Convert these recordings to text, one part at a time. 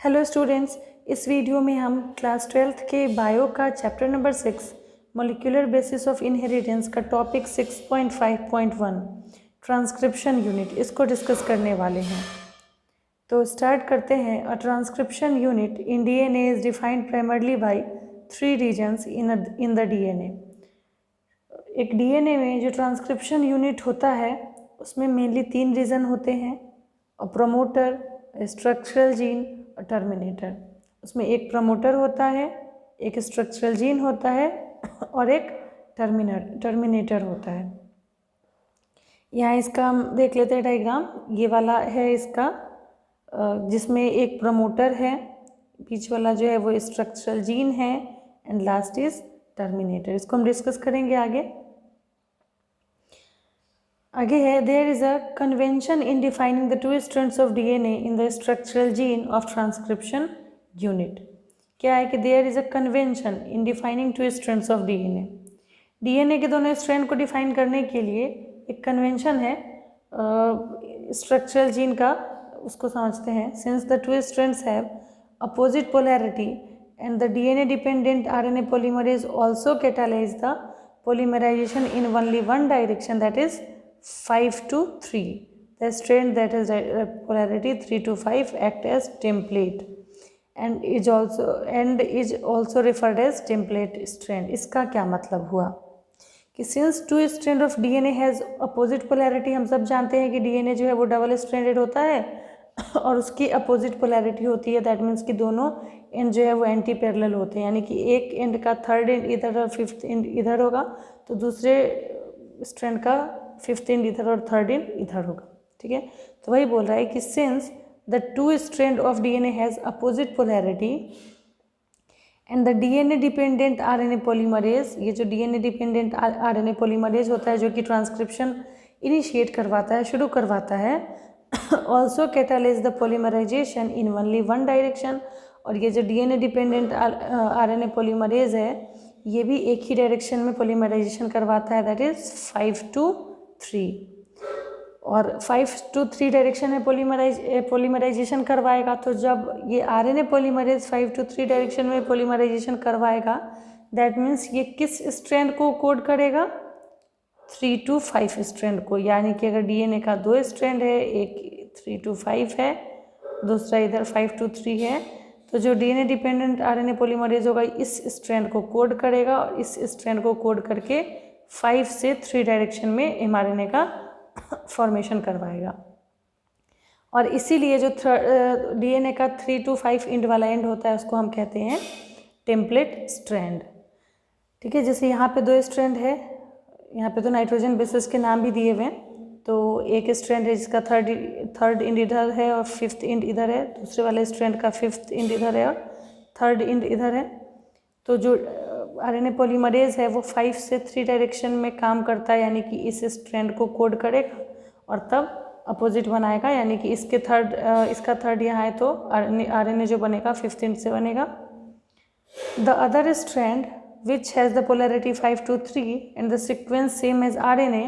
Hello students, इस video में हम क्लास 12th के बायो का chapter number 6 molecular basis of inheritance का टॉपिक 6.5.1 ट्रांसक्रिप्शन यूनिट इसको डिस्कस करने वाले हैं। तो स्टार्ट करते हैं। A transcription unit in DNA is defined primarily by 3 regions in the DNA. एक डीएनए में जो ट्रांसक्रिप्शन यूनिट होता है उसमें मेनली 3 रीजन होते हैं: अ प्रमोटर, स्ट्रक्चरल जीन और टर्मिनेटर। उसमें एक प्रमोटर होता है, एक स्ट्रक्चरल जीन होता है और एक टर्मिनेटर होता है। यहाँ इसका हम देख लेते हैं डायग्राम। ये वाला है इसका, जिसमें एक प्रमोटर है, बीच वाला जो है वो स्ट्रक्चरल जीन है एंड लास्ट इज टर्मिनेटर। इसको हम डिस्कस करेंगे आगे है there is a convention in defining the 2 strands of DNA in the structural gene of transcription unit. क्या है कि there is a convention in defining 2 strands of DNA. DNA के दोनों स्ट्रैंड को डिफाइन करने के लिए एक कन्वेंशन है स्ट्रक्चरल जीन का, उसको समझते हैं। Since the 2 strands have opposite polarity and the DNA dependent RNA polymerase also catalyse the polymerization in only one direction, that is 5 to 3. The strand that has polarity 3 to 5 act as template and is also referred as template strand. इसका क्या मतलब हुआ कि since 2 strand of DNA has opposite polarity, हम सब जानते हैं कि DNA जो है वो डबल स्ट्रैंडेड होता है और उसकी अपोजिट पोलैरिटी होती है। दैट मीन्स कि दोनों एंड जो है वो एंटी पैरेलल होते हैं, यानी कि एक एंड का थर्ड एंड इधर और फिफ्थ एंड इधर होगा, तो दूसरे स्ट्रैंड का फिफ्थ एंड इधर और थर्ड एंड इधर होगा। ठीक है, तो वही बोल रहा है कि since the 2 strand of DNA has opposite polarity and the DNA dependent RNA polymerase, ये जो डीएनए डिपेंडेंट आरएनए पॉलीमरेज होता है जो कि ट्रांसक्रिप्शन इनिशिएट करवाता है, शुरू करवाता है, also catalyze the polymerization in only one direction। और ये जो डीएनए डिपेंडेंट आरएनए पॉलीमरेज है ये भी एक ही डायरेक्शन में पॉलीमराइजेशन करवाता है, दैट इज 5 to 3। और 5 to 3 डायरेक्शन में पॉलीमराइजेशन करवाएगा, तो जब ये आरएनए पॉलीमरेज 5 to 3 डायरेक्शन में पॉलीमराइजेशन करवाएगा, दैट मीन्स ये किस स्ट्रैंड को कोड करेगा? 3 to 5 स्ट्रैंड को। यानी कि अगर डीएनए का 2 स्ट्रैंड है, एक 3 to 5 है, दूसरा इधर 5 to 3 है, तो जो डीएनए डिपेंडेंट आरएनए पॉलीमरेज होगा इस स्ट्रैंड को कोड करेगा और इस स्ट्रैंड को कोड करके 5 से 3 डायरेक्शन में एमआरएनए का फॉर्मेशन करवाएगा। और इसीलिए जो डीएनए का 3 to 5 एंड वाला एंड होता है उसको हम कहते हैं टेम्पलेट स्ट्रैंड। ठीक है, जैसे यहाँ पे 2 स्ट्रैंड है, यहाँ पे तो नाइट्रोजन बेसिस के नाम भी दिए हुए हैं। तो एक स्ट्रैंड है जिसका थर्ड एंड इधर है और फिफ्थ एंड इधर है, दूसरे वाले स्ट्रैंड का फिफ्थ एंड इधर है और थर्ड एंड इधर है। तो जो आरएनए पॉलीमरेज है वो 5 से 3 डायरेक्शन में काम करता है, यानी कि इस स्ट्रैंड को कोड करेगा और तब अपोजिट बनाएगा, यानी कि इसका थर्ड यहाँ है तो आरएनए जो बनेगा फिफ्थ एंड से बनेगा। The other strand which has the polarity 5 to 3 and the sequence same as RNA,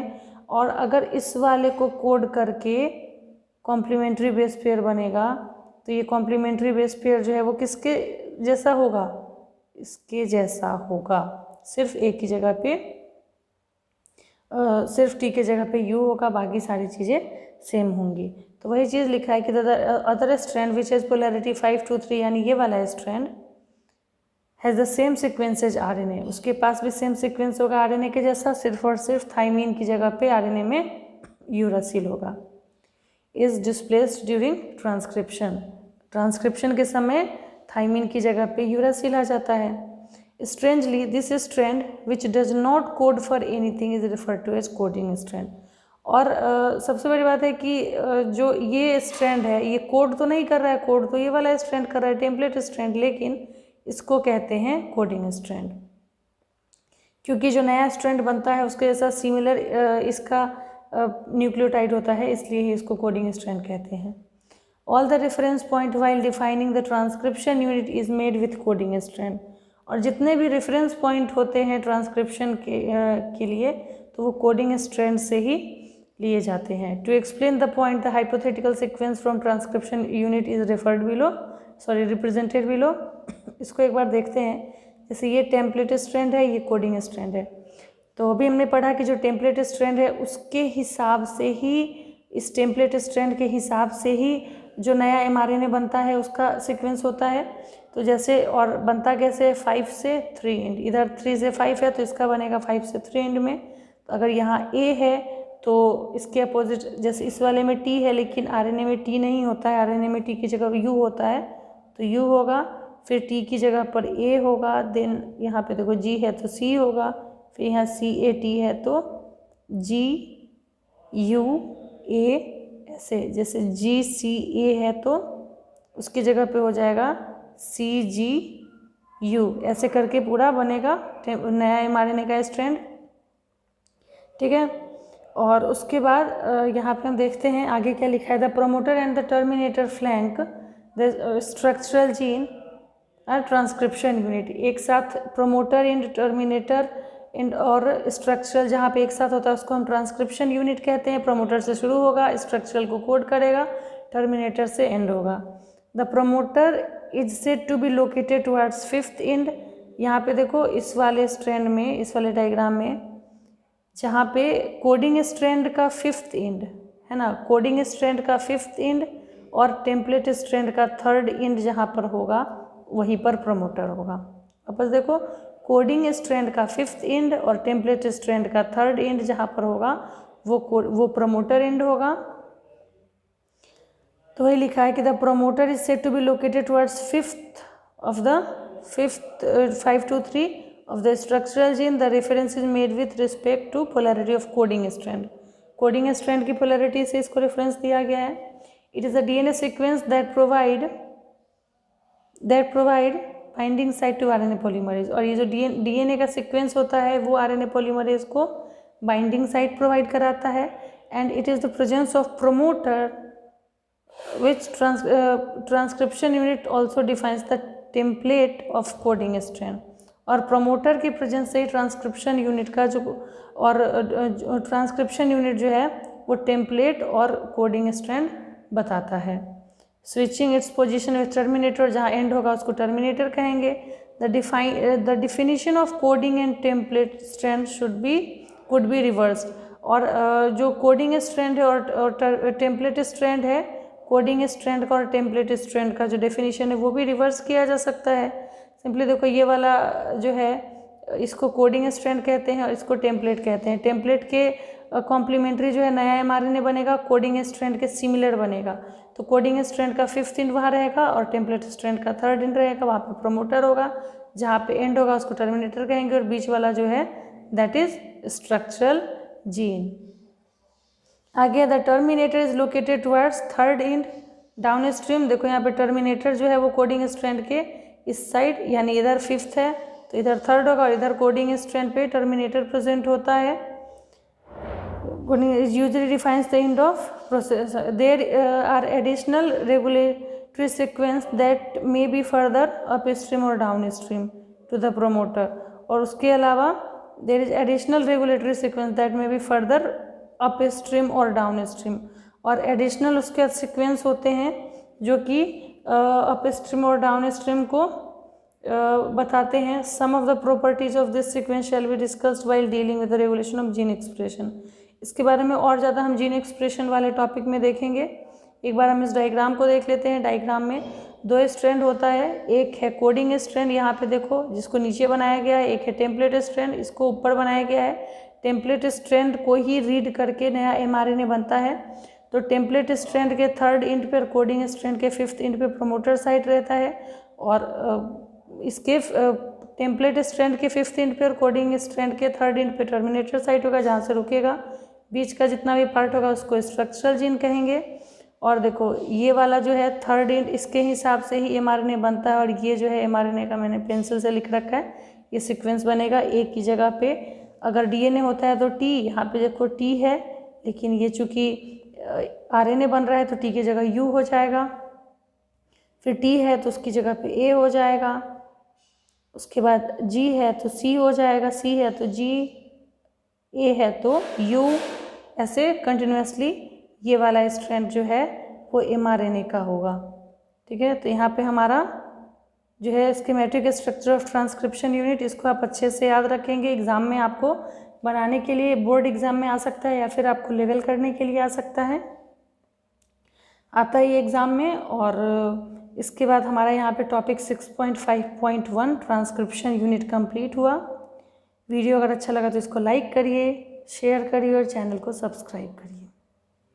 और अगर इस वाले को कोड करके कॉम्प्लीमेंट्री बेस पेयर बनेगा, तो ये कॉम्प्लीमेंट्री बेस पेयर जो है वो किसके जैसा होगा? इसके जैसा होगा, सिर्फ एक ही जगह पे सिर्फ टी के जगह पे यू होगा, बाकी सारी चीज़ें सेम होंगी। तो वही चीज़ लिखा है कि other strand which has polarity 5 to 3, यानी ये वाला strand has the same sequence as RNA, उसके पास भी सेम सीक्वेंस होगा आरएनए के जैसा, सिर्फ और सिर्फ थाइमीन की जगह पे आरएनए में यूरासिल होगा। Is displaced during transcription, transcription के समय थाइमीन की जगह पे यूरासिल आ जाता है। Strangely this strand which does not code for anything is referred to as coding strand. और सबसे बड़ी बात है कि जो ये स्ट्रैंड है ये कोड तो नहीं कर रहा है, कोड तो ये वाला स्ट्रैंड कर रहा है, टेम्पलेट स्ट्रैंड, लेकिन इसको कहते हैं कोडिंग स्ट्रैंड, क्योंकि जो नया स्ट्रैंड बनता है उसके जैसा सिमिलर इसका न्यूक्लियोटाइड होता है, इसलिए ही इसको कोडिंग स्ट्रैंड कहते हैं। All the reference point while defining the transcription unit is made with coding strand. और जितने भी रेफरेंस पॉइंट होते हैं ट्रांसक्रिप्शन के लिए तो वो कोडिंग स्ट्रैंड से ही लिए जाते हैं। To explain the point the hypothetical sequence from transcription unit is referred below sorry represented below. इसको एक बार देखते हैं। जैसे ये टेम्पलेट स्ट्रैंड है, ये कोडिंग स्ट्रैंड है। तो अभी हमने पढ़ा कि जो टेम्पलेट स्ट्रैंड है उसके हिसाब से ही, इस टेम्पलेट स्ट्रैंड के हिसाब से ही जो नया mRNA बनता है उसका सीक्वेंस होता है। तो जैसे और बनता कैसे है, 5 से 3 एंड, इधर 3 से 5 है तो इसका बनेगा 5 से 3 एंड में। तो अगर यहाँ A है तो इसके अपोजिट, जैसे इस वाले में T है लेकिन RNA में T नहीं होता है, RNA में T की जगह U होता है, तो U होगा, फिर T की जगह पर A होगा, देन यहाँ पे देखो G है तो C होगा, फिर यहाँ CAT है तो GUA, ऐसे जैसे GCA है तो उसकी जगह पे हो जाएगा CGU, ऐसे करके पूरा बनेगा नया mRNA का स्ट्रैंड। ठीक है, और उसके बाद यहाँ पे हम देखते हैं आगे क्या लिखा है। The promoter and the terminator flank the structural gene transcription unit. एक साथ प्रोमोटर एंड टर्मिनेटर एंड और स्ट्रक्चरल जहाँ पे एक साथ होता है उसको हम ट्रांसक्रिप्शन यूनिट कहते हैं। प्रोमोटर से शुरू होगा, स्ट्रक्चरल को कोड करेगा, टर्मिनेटर से एंड होगा। The promoter is said to be located towards 5th end. यहाँ पे देखो इस वाले स्ट्रैंड में, इस वाले डायग्राम में जहाँ पे कोडिंग स्ट्रैंड का 5th एंड है ना, कोडिंग स्ट्रैंड का 5th एंड और टेम्पलेट स्ट्रैंड का 3rd एंड जहाँ पर होगा वहीं पर प्रोमोटर होगा। वापस देखो, कोडिंग स्ट्रैंड का 5th एंड और टेम्पलेट स्ट्रैंड का 3rd एंड जहाँ पर होगा वो प्रोमोटर एंड होगा। तो वही लिखा है कि the promoter is said to be located towards 5 to 3 of the structural gene. The reference is made with respect to polarity of coding strand. Coding strand की पोलैरिटी से इसको रेफरेंस दिया गया है। It is a DNA sequence that provide binding site to RNA polymerase. और ये जो DNA का सीक्वेंस होता है वो RNA पॉलीमरेज को बाइंडिंग साइट प्रोवाइड कराता है। And it is the presence of promoter which transcription unit also defines the template of coding strand। और प्रोमोटर की प्रेजेंस से ही ट्रांसक्रिप्शन यूनिट का जो और ट्रांसक्रिप्शन यूनिट जो है वो टेम्पलेट और कोडिंग स्ट्रैंड बताता है। Switching its position with terminator, जहाँ एंड होगा उसको टर्मिनेटर कहेंगे। The definition of coding and template strand could be reversed. और जो कोडिंग स्ट्रैंड है और टेम्पलेट स्ट्रैंड है, कोडिंग स्ट्रैंड का और टेम्पलेट स्ट्रैंड का जो डेफिनेशन है वो भी रिवर्स किया जा सकता है। सिंपली देखो, ये वाला जो है इसको कोडिंग स्ट्रैंड कहते हैं और इसको टेम्पलेट कहते हैं। टेम्पलेट के कॉम्प्लीमेंट्री जो है नया mRNA बनेगा, कोडिंग स्ट्रैंड के सिमिलर बनेगा। तो कोडिंग स्ट्रैंड का 5th एंड वहाँ रहेगा और टेम्पलेट स्ट्रैंड का 3rd एंड रहेगा, वहाँ पे प्रोमोटर होगा, जहाँ पे एंड होगा उसको टर्मिनेटर कहेंगे, और बीच वाला जो है दैट इज स्ट्रक्चरल जीन। आगे the terminator is located towards 3rd and down stream. देखो यहाँ पे टर्मिनेटर जो है वो कोडिंग स्ट्रैंड के इस साइड, यानी इधर 5th है तो इधर 3rd होगा, और इधर कोडिंग स्ट्रैंड पे टर्मिनेटर प्रेजेंट होता है। Usually defines the end of process. There are additional regulatory sequence that may be further upstream और downstream to the promoter. और उसके अलावा there is additional regulatory sequence that may be further upstream और downstream. और additional उसके sequence होते हैं जो कि अप स्ट्रीम और डाउन स्ट्रीम को बताते हैं। Some of the properties of this sequence shall be discussed while dealing with the regulation of gene expression. इसके बारे में और ज़्यादा हम जीन एक्सप्रेशन वाले टॉपिक में देखेंगे। एक बार हम इस डायग्राम को देख लेते हैं। डायग्राम में 2 स्ट्रैंड होता है, एक है कोडिंग स्ट्रैंड, यहाँ पे देखो जिसको नीचे बनाया गया है, एक है टेम्पलेट स्ट्रैंड, इसको ऊपर बनाया गया है। टेम्पलेट स्ट्रैंड को ही रीड करके नया mRNA बनता है। तो टेम्पलेट स्ट्रैंड के 3rd एंड पर कोडिंग स्ट्रैंड के 5th एंड पे प्रोमोटर साइट रहता है, और इसके टेम्पलेट स्ट्रैंड के 5th एंड पे और कोडिंग स्ट्रैंड के 3rd एंड पे टर्मिनेटर साइट होगा, जहाँ से रुकेगा। बीच का जितना भी पार्ट होगा उसको स्ट्रक्चरल जीन कहेंगे। और देखो ये वाला जो है 3rd एंड, इसके हिसाब से ही mRNA बनता है। और ये जो है mRNA का मैंने पेंसिल से लिख रखा है, ये सीक्वेंस बनेगा। एक की जगह पे अगर DNA होता है तो T, यहाँ पे देखो T है, लेकिन ये चूँकि RNA बन रहा है तो T की जगह U हो जाएगा। फिर T है तो उसकी जगह पे A हो जाएगा। उसके बाद G है तो C हो जाएगा, C है तो G, A है तो U, ऐसे कंटिन्यूसली ये वाला स्ट्रैंड जो है वो mRNA का होगा। ठीक है, तो यहाँ पे हमारा जो है schematic structure of transcription unit, इसको आप अच्छे से याद रखेंगे। एग्ज़ाम में आपको बनाने के लिए, बोर्ड एग्ज़ाम में आ सकता है या फिर आपको लेवल करने के लिए आ सकता है, आता है ये एग्ज़ाम में। और इसके बाद हमारा यहाँ पे टॉपिक 6.5.1 ट्रांसक्रिप्शन यूनिट कंप्लीट हुआ। वीडियो अगर अच्छा लगा तो इसको लाइक करिए, शेयर करिए और चैनल को सब्सक्राइब करिए।